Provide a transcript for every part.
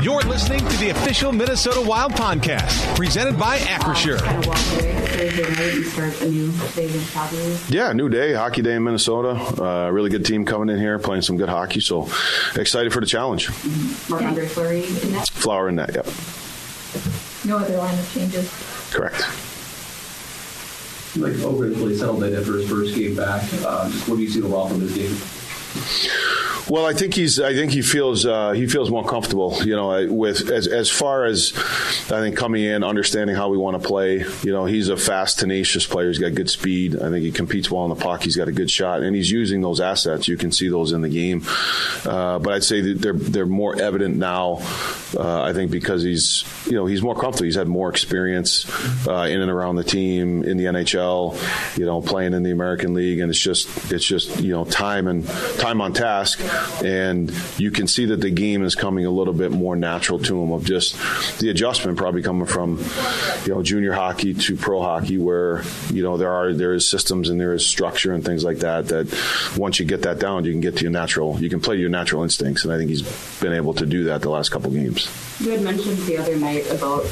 You're listening to the official Minnesota Wild podcast, presented by Acrisure. Kind of walk away Thursday night and start a new day against Calgary. Yeah, new day, hockey day in Minnesota. Really good team coming in here, playing some good hockey. So excited for the challenge. Marc-Andre Fleury in net? Flower in net, yep. No other line of changes. Correct. Like Oakland really settled in after his first game back. Just what do you see overall from this game? Well, I think he feels more comfortable, with as far as I think coming in, understanding how we want to play. He's a fast, tenacious player. He's got good speed. I think he competes well in the puck. He's got a good shot, and he's using those assets. You can see those in the game. But I'd say that they're more evident now. I think because he's more comfortable. He's had more experience in and around the team in the NHL. Playing in the American League, and it's just time on task. And you can see that the game is coming a little bit more natural to him, of just the adjustment probably coming from, junior hockey to pro hockey, where, there is systems and there is structure and things like that once you get that down, you can play your natural instincts. And I think he's been able to do that the last couple games. You had mentioned the other night about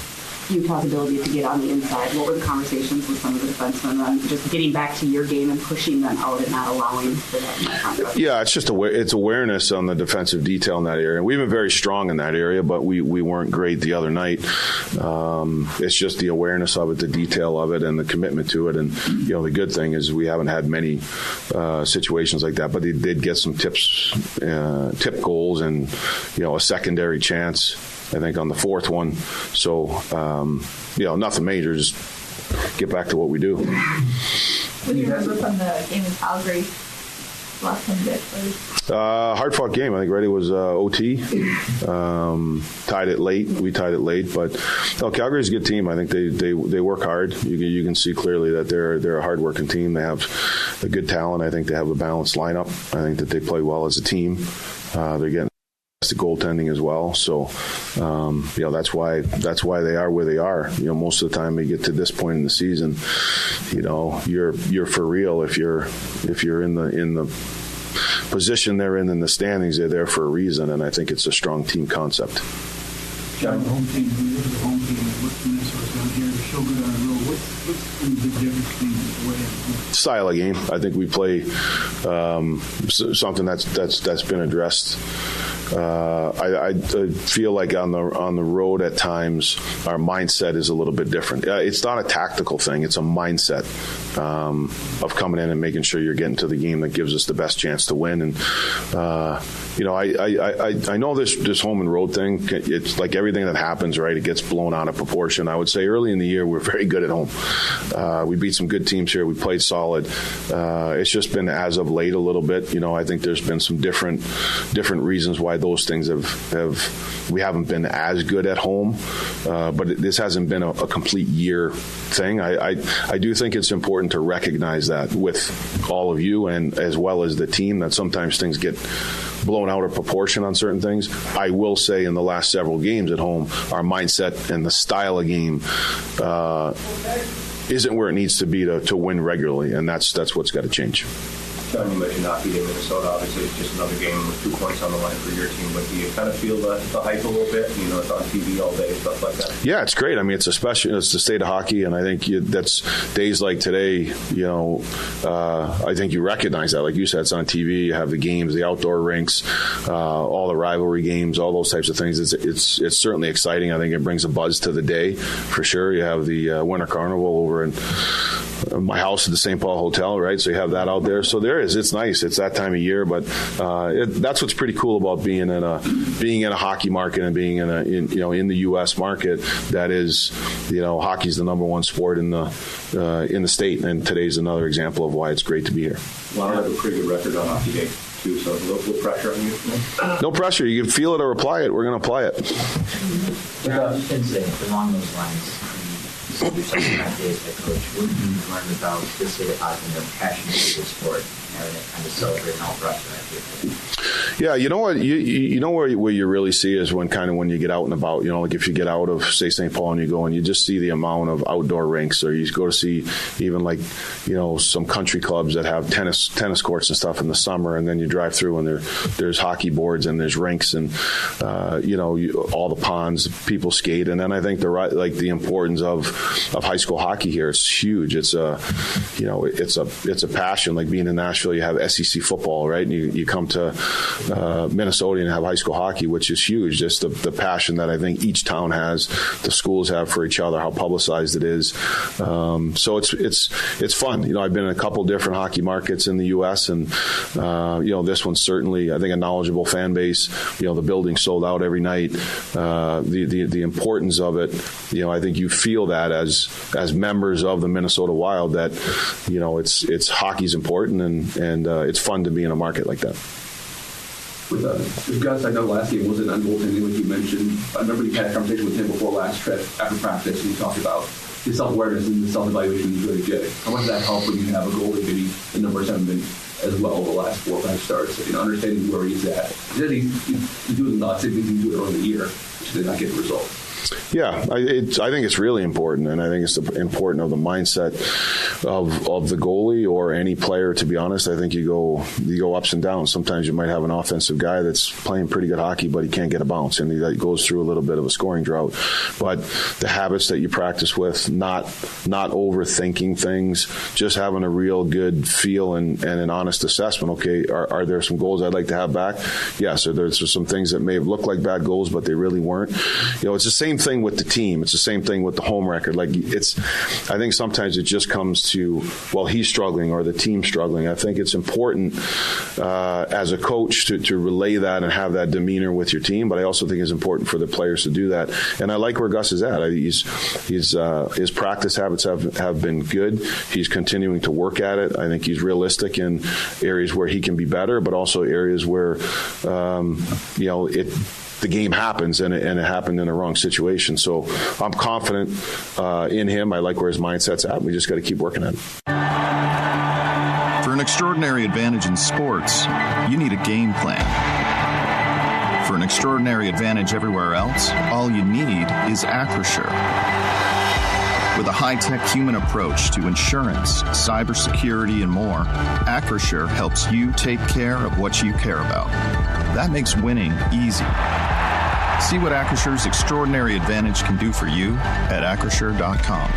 Utah's ability to get on the inside. What were the conversations with some of the defensemen on just getting back to your game and pushing them out and not allowing for that in that context? Yeah, it's just it's awareness on the defensive detail in that area. We've been very strong in that area, but we weren't great the other night. It's just the awareness of it, the detail of it, and the commitment to it. And the good thing is we haven't had many situations like that, but they did get some tip goals and a secondary chance, I think, on the fourth one. So, nothing major. Just get back to what we do. What do you remember from the game in Calgary last time you guys played? Hard-fought game. I think Ready was OT. Tied it late. We tied it late. But Calgary's a good team. I think they work hard. You can see clearly that they're a hard-working team. They have a good talent. I think they have a balanced lineup. I think that they play well as a team. They're getting the goaltending as well, so that's why they are where they are. Most of the time they get to this point in the season, you're for real if you're in the position they're in the standings. They're there for a reason, and I think it's a strong team concept. John, the home team, the home team, what's Minnesota's done here to show good on the road? What's the big difference between the way? Style of game. I think we play something that's been addressed. I feel like on the road at times our mindset is a little bit different. It's not a tactical thing; it's a mindset of coming in and making sure you're getting to the game that gives us the best chance to win. And I know this home and road thing. It's like everything that happens, right? It gets blown out of proportion. I would say early in the year we're very good at home. We beat some good teams here. We played solid. It's just been as of late a little bit. I think there's been some different reasons why those things we haven't been as good at home, but this hasn't been a complete year thing. I do think it's important to recognize that with all of you and as well as the team, that sometimes things get blown out of proportion on certain things. I will say in the last several games at home, our mindset and the style of game isn't where it needs to be to win regularly, and that's what's got to change. John, you mentioned hockey in Minnesota. Obviously, it's just another game with 2 points on the line for your team. But do you kind of feel the hype a little bit? It's on TV all day, stuff like that. Yeah, it's great. I mean, it's the state of hockey, and I think that's days like today. I think you recognize that. Like you said, it's on TV. You have the games, the outdoor rinks, all the rivalry games, all those types of things. It's certainly exciting. I think it brings a buzz to the day for sure. You have the Winter Carnival over in my house at the St. Paul Hotel, right? So you have that out there. So it's nice. It's that time of year, but that's what's pretty cool about being in a hockey market and being in the U.S. market. That is, hockey's the number one sport in the state, and today's another example of why it's great to be here. Well, I have a pretty good record on hockey day too, so no pressure on you. No pressure. You can feel it or apply it. We're going to apply it. Along those lines. Your second half day as head coach, what did you learn about the state of hockey and their passion for the sport, having it kind of celebrating all the rest of that. Yeah, you know what? You know where you really see is when you get out and about. You know, like if you get out of, say, St. Paul and you go and you just see the amount of outdoor rinks, or you go to see even like, you know, some country clubs that have tennis courts and stuff in the summer, and then you drive through and there's hockey boards and there's rinks and you know, all the ponds, people skate, and then I think the importance of high school hockey here, it's huge. It's it's a passion. Like being in Nashville, you have SEC football, right? And you come to Minnesota and have high school hockey, which is huge. Just the passion that I think each town has, the schools have for each other, how publicized it is. So it's fun. You know, I've been in a couple different hockey markets in the U.S. and you know, this one's certainly, I think, a knowledgeable fan base. You know, the building sold out every night. The importance of it, you know, I think you feel that as members of the Minnesota Wild, that, you know, it's hockey's important and it's fun to be in a market like that. With Gus, I know last game wasn't on goaltending like you mentioned. I remember you had a conversation with him before last trip after practice, and you talked about his self-awareness and the self-evaluation is really good. How much does that help when you have a goalie, maybe the numbers haven't been as well the last 4 or 5 starts, you know, understanding where he's at? He said he's doing lots of things he can do it early in the year, which did not get the result. Yeah, I think it's really important, and I think it's important of the mindset of the goalie or any player. To be honest, I think you go ups and downs. Sometimes you might have an offensive guy that's playing pretty good hockey, but he can't get a bounce, and he goes through a little bit of a scoring drought. But the habits that you practice with, not overthinking things, just having a real good feel and an honest assessment. Okay, are there some goals I'd like to have back? Yes. Or there's some things that may have looked like bad goals, but they really weren't. You know, it's the same thing with the team. It's the same thing with the home record. Like I think sometimes it just comes to, well, he's struggling or the team's struggling. I think it's important as a coach to relay that and have that demeanor with your team. But I also think it's important for the players to do that. And I like where Gus is at. His practice habits have been good. He's continuing to work at it. I think he's realistic in areas where he can be better, but also areas where you know, the game happens and it happened in a wrong situation. So I'm confident in him. I like where his mindset's at. We just got to keep working at it. For an extraordinary advantage in sports, you need a game plan. For an extraordinary advantage everywhere else, all you need is Acrisure. With a high-tech human approach to insurance, cybersecurity, and more, Acrisure helps you take care of what you care about. That makes winning easy. See what Acrisure's extraordinary advantage can do for you at Acrisure.com.